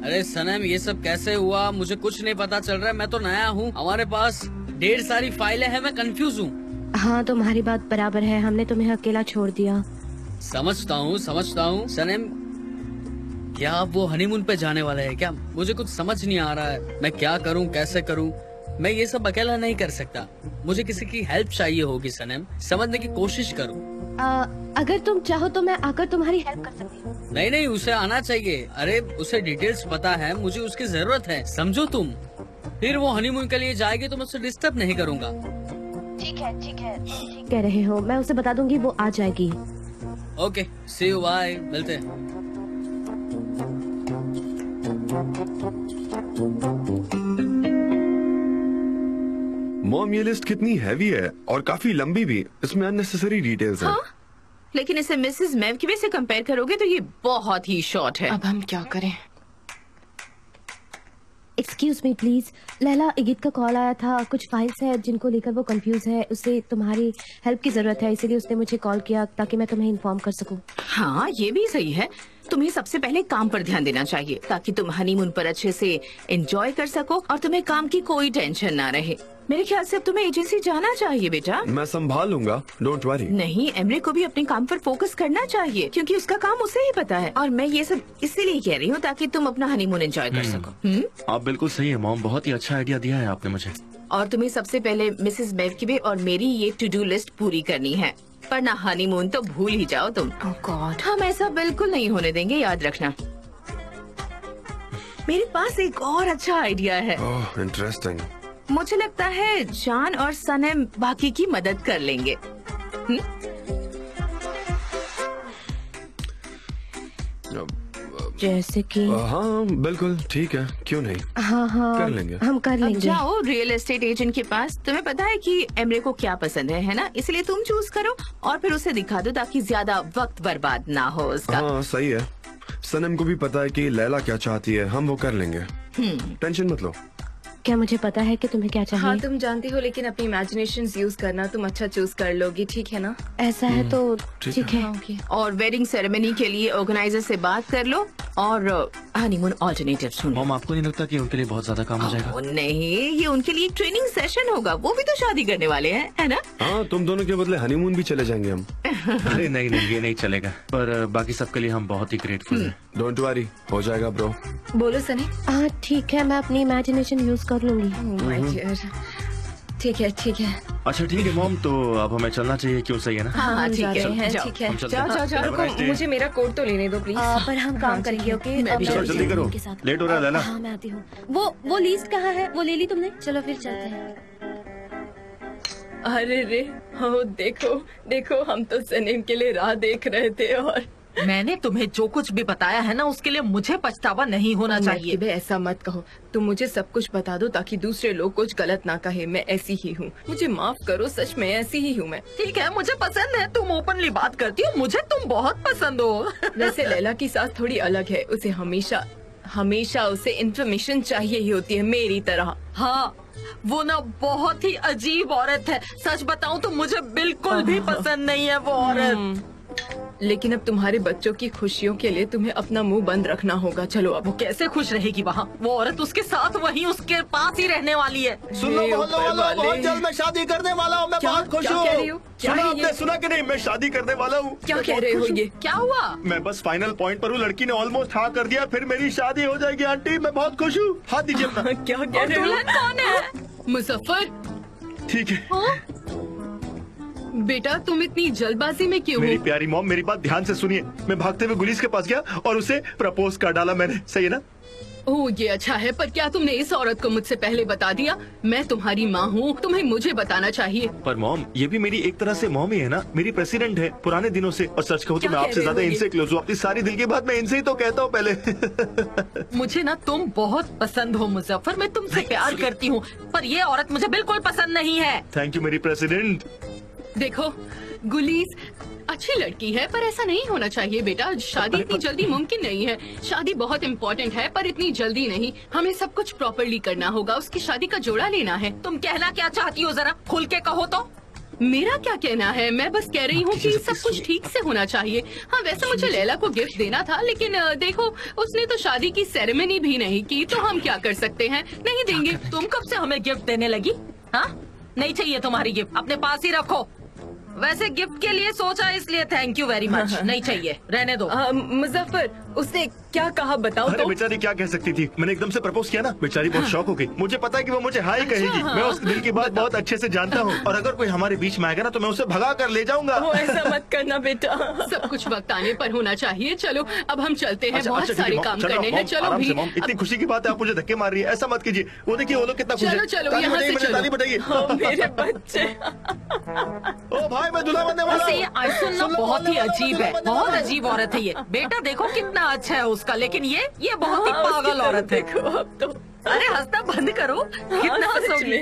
अरे सनम, ये सब कैसे हुआ? मुझे कुछ नहीं पता चल रहा है, मैं तो नया हूँ, हमारे पास ढेर सारी फाइलें हैं, मैं कंफ्यूज हूँ। हाँ तुम्हारी बात बराबर है, हमने तुम्हें अकेला छोड़ दिया। समझता हूँ सनम, क्या आप वो हनीमून पे जाने वाले हैं क्या? मुझे कुछ समझ नहीं आ रहा है, मैं क्या करूँ, कैसे करूँ? मैं ये सब अकेला नहीं कर सकता, मुझे किसी की हेल्प चाहिए होगी सनम, समझने की कोशिश करो। अगर तुम चाहो तो मैं आकर तुम्हारी हेल्प कर सकती हूँ। नहीं, उसे आना चाहिए। अरे उसे डिटेल्स पता है, मुझे उसकी जरूरत है, समझो तुम। फिर वो हनीमून के लिए जाएगी तो मैं उसे डिस्टर्ब नहीं करूँगा। ठीक है, कह रहे हो, मैं उसे बता दूंगी, वो आ जाएगी। ओके, सी यू, बाय, मिलते हैं। मॉम, ये लिस्ट कितनी हैवी है और काफी लंबी भी, इसमें अननेसेसरी डिटेल्स हैं। लेकिन इसे मिसेस मैव की से कंपेयर करोगे तो ये बहुत ही शॉर्ट है। अब हम क्या करें? एक्सक्यूज मी प्लीज, लैला, इगित का कॉल आया था, कुछ फाइल्स है जिनको लेकर वो कंफ्यूज है, उसे तुम्हारी हेल्प की जरूरत है, इसीलिए उसने मुझे कॉल किया ताकि मैं तुम्हें इन्फॉर्म कर सकूं। हाँ ये भी सही है, तुम्हें सबसे पहले काम पर ध्यान देना चाहिए ताकि तुम हनीमून पर अच्छे से एंजॉय कर सको और तुम्हें काम की कोई टेंशन ना रहे। मेरे ख्याल से अब तुम्हें एजेंसी जाना चाहिए बेटा। मैं संभाल लूंगा, डोंट वरी। नहीं, एमरे को भी अपने काम पर फोकस करना चाहिए क्योंकि उसका काम उसे ही पता है, और मैं ये सब इसीलिए कह रही हूँ ताकि तुम अपना हनीमून एंजॉय कर सको। आप बिल्कुल सही है मॉम, बहुत ही अच्छा आइडिया दिया है आपने मुझे। और तुम्हें सबसे पहले मिसेस मेवकिबे और मेरी ये टू डू लिस्ट पूरी करनी है, पर ना हनीमून तो भूल ही जाओ तुम। Oh God. हम ऐसा बिल्कुल नहीं होने देंगे, याद रखना। मेरे पास एक और अच्छा आइडिया है। ओह, इंटरेस्टिंग। मुझे लगता है जान और सनम बाकी की मदद कर लेंगे। जैसे कि हाँ बिल्कुल ठीक है, क्यों नहीं, हाँ कर लेंगे। हम कर अब लेंगे। जाओ रियल एस्टेट एजेंट के पास, तुम्हें पता है कि एमरे को क्या पसंद है ना, इसलिए तुम चूज करो और फिर उसे दिखा दो ताकि ज्यादा वक्त बर्बाद ना हो उसका। हाँ सही है, सनम को भी पता है कि लैला क्या चाहती है, हम वो कर लेंगे, टेंशन मत लो। क्या मुझे पता है कि तुम्हें क्या चाहिए? हाँ तुम जानती हो, लेकिन अपनी इमेजिनेशन यूज करना, तुम अच्छा चूज कर लोगी, ठीक है ना? ऐसा है तो ठीक है। और वेडिंग सेरेमनी के लिए ऑर्गेनाइजर से बात कर लो और हनीमून ऑल्टरनेटिव ढूंढो। मॉम, आपको नहीं लगता कि उनके लिए बहुत ज्यादा काम हो जाएगा? नहीं, ये उनके लिए ट्रेनिंग सेशन होगा, वो भी तो शादी करने वाले हैं, है ना? हाँ, तुम दोनों के बदले हनीमून भी चले जाएंगे हम। अरे नहीं, ये नहीं चलेगा, पर बाकी सबके लिए हम बहुत ही ग्रेटफुल हैं। डोंट वरी, हो जाएगा ब्रो। बोलो सनी। हाँ ठीक है, मैं अपनी इमेजिनेशन यूज कर लूंगी। ठीक है। अच्छा ठीक है मॉम, तो अब हमें चलना चाहिए, क्यों? सही है ना? हाँ ठीक है, ठीक है। जाओ। रुको, मुझे मेरा कोट तो लेने दो प्लीज। पर हम काम करेंगे, ओके? चलो जल्दी करो, लेट हो रहा है लैला। हाँ मैं आती हूँ। वो लिस्ट कहाँ है? वो ले ली तुमने? चलो फिर चलते हैं। अरे रे, हाँ देखो हम तो सनीम के लिए राह देख रहे थे, और मैंने तुम्हें जो कुछ भी बताया है ना, उसके लिए मुझे पछतावा नहीं होना चाहिए। ऐसा मत कहो, तुम मुझे सब कुछ बता दो ताकि दूसरे लोग कुछ गलत ना कहे। मैं ऐसी ही हूँ, मुझे माफ करो, सच में ऐसी ही हूँ मैं। ठीक है, मुझे पसंद है, तुम ओपनली बात करती हो, मुझे तुम बहुत पसंद हो। वैसे लैला की सास थोड़ी अलग है, उसे हमेशा उसे इन्फॉर्मेशन चाहिए ही होती है, मेरी तरह। हाँ, वो ना बहुत ही अजीब औरत है, सच बताऊं तो मुझे बिल्कुल भी पसंद नहीं है वो औरत। लेकिन अब तुम्हारे बच्चों की खुशियों के लिए तुम्हें अपना मुंह बंद रखना होगा। चलो अब। वो कैसे खुश रहेगी वहाँ? वो औरत उसके साथ वहीं उसके पास ही रहने वाली है। सुन लो मोहल्ले वालों, बहुत जल्द मैं शादी करने वाला हूँ, मैं बहुत खुश हूँ। सुना आपने? सुना कि नहीं, मैं शादी करने वाला हूँ। क्या कह रहे हो? ये क्या हुआ? मैं बस फाइनल पॉइंट पर हूँ, लड़की ने ऑलमोस्ट हाँ कर दिया, फिर मेरी शादी हो जाएगी आंटी, मैं बहुत खुश हूँ। हाथ दीजिए अपना। क्या कह रहे हो? दुल्हन कौन है? मुजफ्फर, ठीक है। बेटा तुम इतनी जल्दबाजी में क्यों मेरी हो? प्यारी मॉम, मेरी बात ध्यान से सुनिए। मैं भागते हुए गुलीस के पास गया और उसे प्रपोज कर डाला मैंने, सही है ना? ओह ये अच्छा है, पर क्या तुमने इस औरत को मुझसे पहले बता दिया? मैं तुम्हारी माँ हूँ, तुम्हें मुझे बताना चाहिए। पर मॉम, ये भी मेरी एक तरह से मॉम ही है ना, मेरी प्रेसिडेंट है पुराने दिनों से। और सच कहूँ तो मैं आपसे ज्यादा इनसे क्लोज हूँ। अपनी सारी दिल की बात मैं इनसे ही तो कहता हूँ पहले। मुझे ना तुम बहुत पसंद हो मुजफ्फर, मैं तुमसे प्यार करती हूँ, पर ये औरत मुझे बिल्कुल पसंद नहीं है। थैंक यू मेरी प्रेसिडेंट। देखो गुलीस अच्छी लड़की है, पर ऐसा नहीं होना चाहिए बेटा। शादी इतनी जल्दी मुमकिन नहीं है। शादी बहुत इम्पोर्टेंट है, पर इतनी जल्दी नहीं। हमें सब कुछ प्रॉपरली करना होगा। उसकी शादी का जोड़ा लेना है। तुम कहना क्या चाहती हो, जरा खुल के कहो तो। मेरा क्या कहना है, मैं बस कह रही हूँ कि सब कुछ ठीक से होना चाहिए। हाँ वैसे मुझे लैला को गिफ्ट देना था, लेकिन देखो उसने तो शादी की सेरेमनी भी नहीं की, तो हम क्या कर सकते हैं? नहीं देंगे। तुम कब से हमें गिफ्ट देने लगी? हाँ नहीं चाहिए तुम्हारी गिफ्ट, अपने पास ही रखो। वैसे गिफ्ट के लिए सोचा इसलिए थैंक यू वेरी मच। नहीं चाहिए, रहने दो। मुजफ्फर उसने क्या कहा बताओ अरे तो। बेचारी क्या कह सकती थी, मैंने एकदम से प्रपोज किया ना, बेचारी बहुत शॉक हो गई। मुझे पता है कि वो मुझे हाई कहेगी। मैं उसके दिल की बात बहुत अच्छे से जानता हूँ, और अगर कोई हमारे बीच में आएगा ना तो मैं उसे भगा कर ले जाऊंगा। ऐसा मत करना बेटा। सब कुछ वक्त आने पर होना चाहिए। चलो अब हम चलते हैं, बहुत ठीक है, सारे मॉम, काम चलो, करने हैं। मॉम, चलो आराम भी से, मॉम, इतनी खुशी की बात है, आप मुझे धक्के मार रही है, ऐसा मत कीजिए। वो देखिए वो लोग कितना खुश चलो, है। चलो, ताली यहाँ बजाइए, से मुझे चलो। ताली बजाइए। मेरे बच्चे। ओ भाई मैं दूल्हा बनने वाला वैसे हूँ। ये आइसुल ना बहुत ही अजीब है, बहुत अजीब औरत है ये। बेटा देखो कितना अच्छा है उसका, लेकिन ये बहुत ही पागल औरत है। देखो अब तो। अरे हंसना बंद करो, कितना हंसोगी।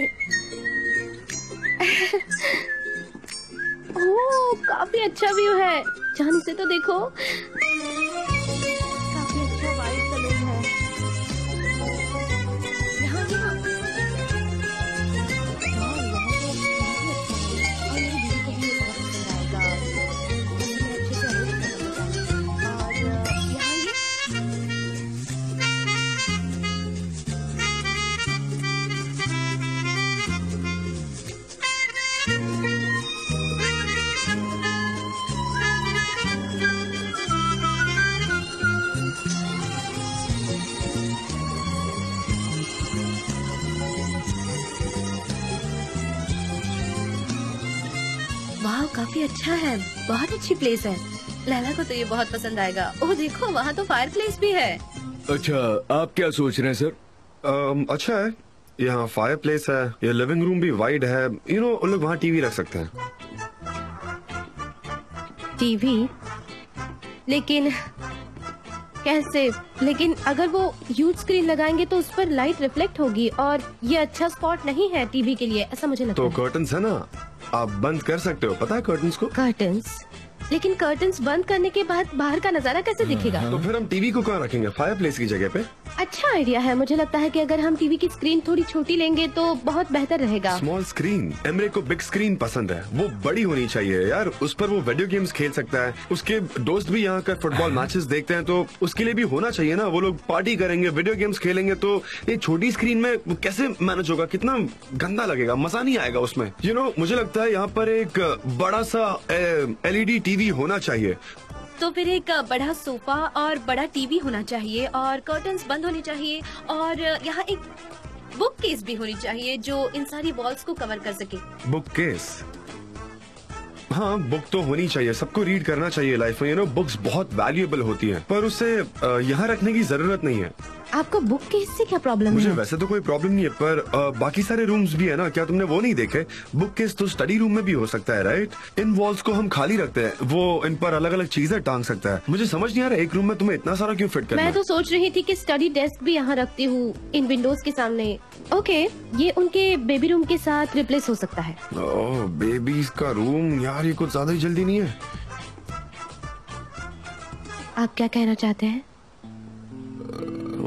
ओह काफी अच्छा व्यू है, जाने से तो देखो। काफी अच्छा वाइड सलून है। यहाँ यहाँ। वाह, यहाँ तो काफी अच्छा है। और मेरी दीदी को भी ये बहुत पसंद आएगा। इसलिए अच्छे से arrange करना होगा। और यहाँ ये वाह काफी अच्छा है, बहुत अच्छी प्लेस है। लैला को तो ये बहुत पसंद आएगा। ओह देखो वहाँ तो फायर प्लेस भी है। अच्छा आप क्या सोच रहे हैं सर? अच्छा है, यहाँ फायर प्लेस है, ये लिविंग रूम भी वाइड है। यू नो उन लोग वहाँ टीवी रख सकते हैं। टीवी? लेकिन कैसे? लेकिन अगर वो ह्यूज स्क्रीन लगाएंगे तो उस पर लाइट रिफ्लेक्ट होगी, और ये अच्छा स्पॉट नहीं है टीवी के लिए, ऐसा मुझे लगता तो है। कर्टन्स है ना, आप बंद कर सकते हो, पता है कर्टन्स को। कर्टन्स? लेकिन कर्टन्स बंद करने के बाद बाहर का नजारा कैसे दिखेगा? तो फिर हम टीवी को कहाँ रखेंगे? फायर प्लेस की जगह पे। अच्छा आइडिया है। मुझे लगता है कि अगर हम टीवी की स्क्रीन थोड़ी छोटी लेंगे तो बहुत बेहतर रहेगा। Small screen? एमरे को बिग स्क्रीन पसंद है, वो बड़ी होनी चाहिए यार। उस पर वो वीडियो गेम्स खेल सकता है। उसके दोस्त भी यहाँ का फुटबॉल मैचेस देखते हैं, तो उसके लिए भी होना चाहिए ना। वो लोग पार्टी करेंगे, वीडियो गेम्स खेलेंगे, तो ये छोटी स्क्रीन में वो कैसे मैनेज होगा? कितना गंदा लगेगा, मजा नहीं आएगा उसमें। यू नो मुझे लगता है यहाँ पर एक बड़ा सा LED टीवी होना चाहिए। तो फिर एक बड़ा सोफा और बड़ा टीवी होना चाहिए, और कर्टन्स बंद होने चाहिए, और यहाँ एक बुक केस भी होनी चाहिए जो इन सारी वॉल्स को कवर कर सके। Book case? हाँ बुक तो होनी चाहिए, सबको रीड करना चाहिए लाइफ में। यू नो बुक्स बहुत वैल्यूएबल होती हैं, पर उसे यहाँ रखने की जरूरत नहीं है। आपको बुक केस से क्या प्रॉब्लम मुझे है? वैसे तो कोई प्रॉब्लम नहीं है, पर बाकी सारे रूम्स भी है ना। क्या तुमने वो नहीं देखे? बुक केस तो स्टडी रूम में भी हो सकता है, राइट? इन वॉल्स को हम खाली रखते हैं, वो इन पर अलग अलग चीजें टांग सकता है। मुझे समझ नहीं आ रहा एक रूम में तुम्हें इतना सारा क्यों फिट करना मैं है? तो सोच रही थी कि स्टडी डेस्क भी यहाँ रखती हूँ इन विंडोज के सामने। ओके, ये उनके बेबी रूम के साथ रिप्लेस हो सकता है। ओह बेबीज का रूम, यार ये कुछ ज्यादा ही जल्दी नहीं है? आप क्या कहना चाहते हैं?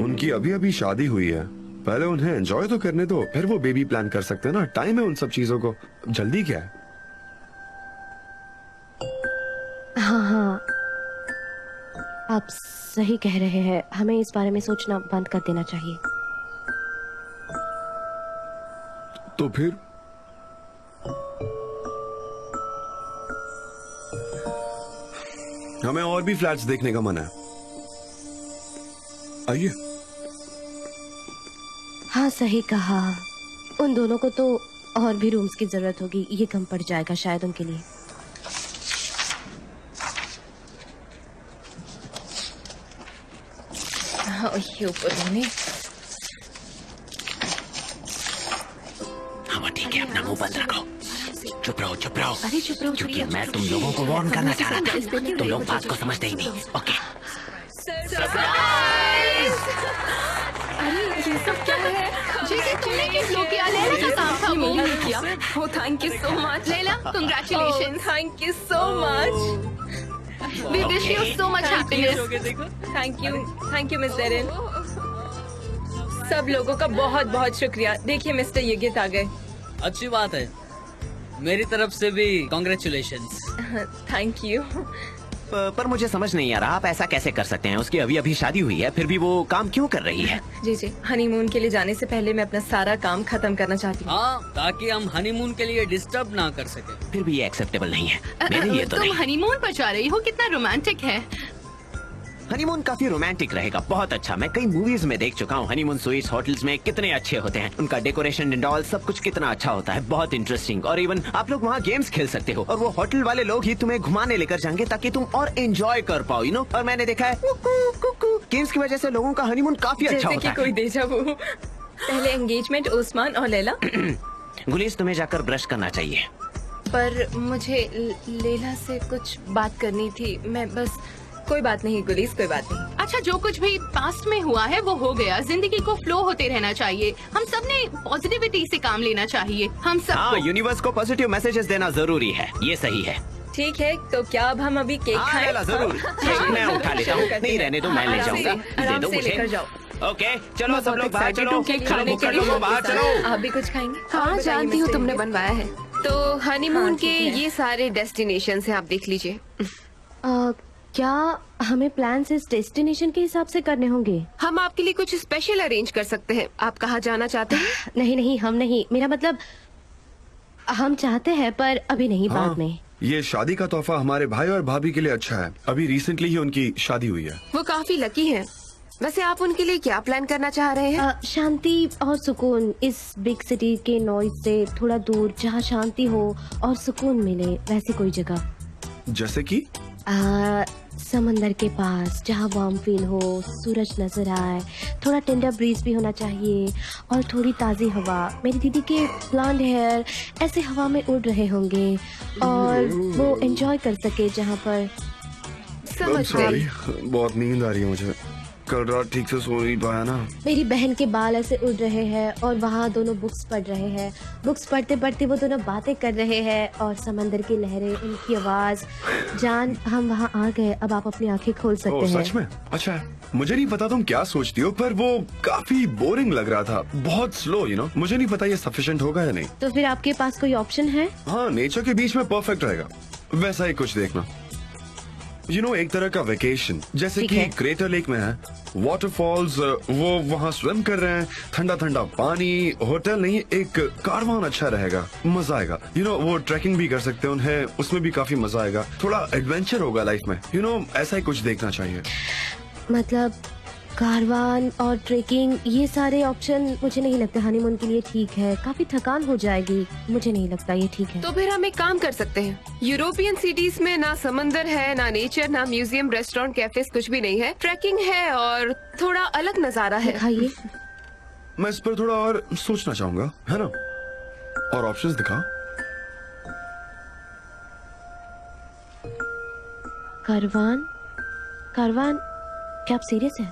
उनकी अभी अभी शादी हुई है, पहले उन्हें एंजॉय तो करने दो, फिर वो बेबी प्लान कर सकते हैं ना। टाइम है उन सब चीजों को, जल्दी क्या है? हाँ हाँ, आप सही कह रहे हैं। हमें इस बारे में सोचना बंद कर देना चाहिए। तो फिर हमें और भी फ्लैट्स देखने का मन है, आइए। हाँ सही कहा, उन दोनों को तो और भी रूम्स की जरूरत होगी। ये कम पड़ जाएगा शायद उनके लिए। ये ऊपर होने। हाँ ठीक है, अपना मुंह बंद रखो। चुप रहो चुप रहो। अरे चुप रहो, क्योंकि मैं तुम लोगों को वार्न करना चाह रहा था, तुम लोग बात को समझते ही नहीं। ओके। अरे ये सब क्या है? जैसे तुमने किस लोग किया, लैला का काम था वो। किया। Oh, thank you so much. Laila, congratulations. Oh, thank you so much. We wish you so much happiness. Thank you, Miss Erin. सब लोगों का बहुत बहुत शुक्रिया। देखिए मिस्टर यगित आ गए। अच्छी बात है, मेरी तरफ से भी कॉन्ग्रेचुलेशंस। Thank you. पर मुझे समझ नहीं आ रहा, आप ऐसा कैसे कर सकते हैं? उसकी अभी अभी शादी हुई है, फिर भी वो काम क्यों कर रही है? जी हनीमून के लिए जाने से पहले मैं अपना सारा काम खत्म करना चाहती हूँ। हाँ, ताकि हम हनीमून के लिए डिस्टर्ब ना कर सके। फिर भी ये एक्सेप्टेबल नहीं है मेरे लिए तो। तुम हनीमून पर जा रही हो, कितना रोमांटिक है। हनीमून काफी रोमांटिक रहेगा, बहुत अच्छा। मैं कई मूवीज में देख चुका हूँ हनीमून स्वीट्स होटल्स में कितने अच्छे होते हैं, उनका डेकोरेशन एंड ऑल सब कुछ कितना अच्छा होता है, बहुत इंटरेस्टिंग। और इवन आप लोग वहाँ गेम्स खेल सकते हो और वो होटल वाले लोग ही तुम्हें घुमाने लेकर जाएंगे ताकि तुम और एंजॉय कर पाओ, यू नो। और मैंने देखा है गेम्स की वजह से लोगों का हनीमून काफी अच्छा होता है। कोई देजा वो। पहले एंगेजमेंट उस्मान और लैला। गुलीस, तुम्हें जाकर ब्रश करना चाहिए। पर मुझे लैला से कुछ बात करनी थी। मैं बस। कोई बात नहीं गुलीस, कोई बात नहीं। अच्छा, जो कुछ भी पास्ट में हुआ है वो हो गया। जिंदगी को फ्लो होते रहना चाहिए। हम सब ने पॉजिटिविटी से काम लेना चाहिए। हम सब। हाँ, यूनिवर्स को पॉजिटिव मैसेजेस देना जरूरी है, ये सही है। ठीक है, तो क्या अब हम अभी केक खाएं? जरूर। मैं उठा लेता हूँ। नहीं रहने दो, मैं ले जाऊंगा। दे दो मुझे। ओके, चलो सब लोग बाहर चलो। चलो बाहर चलो। आप भी कुछ खाएंगे? हाँ, जानती हूँ तुमने बनवाया है। तो हनीमून के ये सारे डेस्टिनेशन है, आप देख लीजिए। क्या हमें प्लान इस डेस्टिनेशन के हिसाब से करने होंगे? हम आपके लिए कुछ स्पेशल अरेंज कर सकते हैं। आप कहाँ जाना चाहते हैं? नहीं, हम नहीं। मेरा मतलब हम चाहते हैं पर अभी नहीं, बाद में। ये शादी का तोहफा हमारे भाई और भाभी के लिए अच्छा है। अभी रिसेंटली ही उनकी शादी हुई है। वो काफी लकी हैं। वैसे आप उनके लिए क्या प्लान करना चाह रहे हैं? शांति और सुकून, इस बिग सिटी के नॉइज से थोड़ा दूर, जहाँ शांति हो और सुकून मिले, वैसी कोई जगह। जैसे कि समंदर के पास, जहाँ वार्म फील हो, सूरज नजर आए, थोड़ा टेंडर ब्रीज भी होना चाहिए और थोड़ी ताज़ी हवा। मेरी दीदी के ब्लॉन्ड हेयर ऐसे हवा में उड़ रहे होंगे और वो एंजॉय कर सके जहाँ पर। समझ गई। बहुत नींद आ रही है मुझे, कल रात ठीक से सो नहीं पाया ना। मेरी बहन के बाल ऐसे उड़ रहे हैं और वहाँ दोनों बुक्स पढ़ रहे हैं। बुक्स पढ़ते पढ़ते वो दोनों बातें कर रहे हैं और समंदर की लहरें, उनकी आवाज। जान, हम वहाँ आ गए, अब आप अपनी आंखें खोल सकते हैं। सच में? अच्छा है। मुझे नहीं पता तुम क्या सोचती हो, पर वो काफी बोरिंग लग रहा था, बहुत स्लो, यू नो। मुझे नहीं पता ये सफिशिएंट होगा या नहीं। तो फिर आपके पास कोई ऑप्शन है? हाँ, नेचर के बीच में परफेक्ट रहेगा। वैसा ही कुछ देखना, यू नो, एक तरह का वेकेशन, जैसे कि क्रेटर लेक में है, वाटरफॉल्स, वो वहाँ स्विम कर रहे हैं, ठंडा ठंडा पानी, होटल नहीं, एक कारवान अच्छा रहेगा, मजा आएगा। यू नो, वो ट्रैकिंग भी कर सकते हैं उन्हें, उसमें भी काफी मजा आएगा, थोड़ा एडवेंचर होगा लाइफ में, यू नो, ऐसा ही कुछ देखना चाहिए। मतलब कारवान और ट्रेकिंग, ये सारे ऑप्शन मुझे नहीं लगता हनीमून के लिए ठीक है। काफी थकान हो जाएगी, मुझे नहीं लगता ये ठीक है। तो फिर हम एक काम कर सकते हैं। यूरोपियन सिटीज में ना समंदर है, ना नेचर, ना म्यूजियम, रेस्टोरेंट, कैफेज, कुछ भी नहीं है। ट्रैकिंग है और थोड़ा अलग नजारा है। दिखाइए। मैं इस पर थोड़ा और सोचना चाहूंगा, है ना। और ऑप्शंस दिखाओ। कारवान, कारवान, क्या आप सीरियस हैं?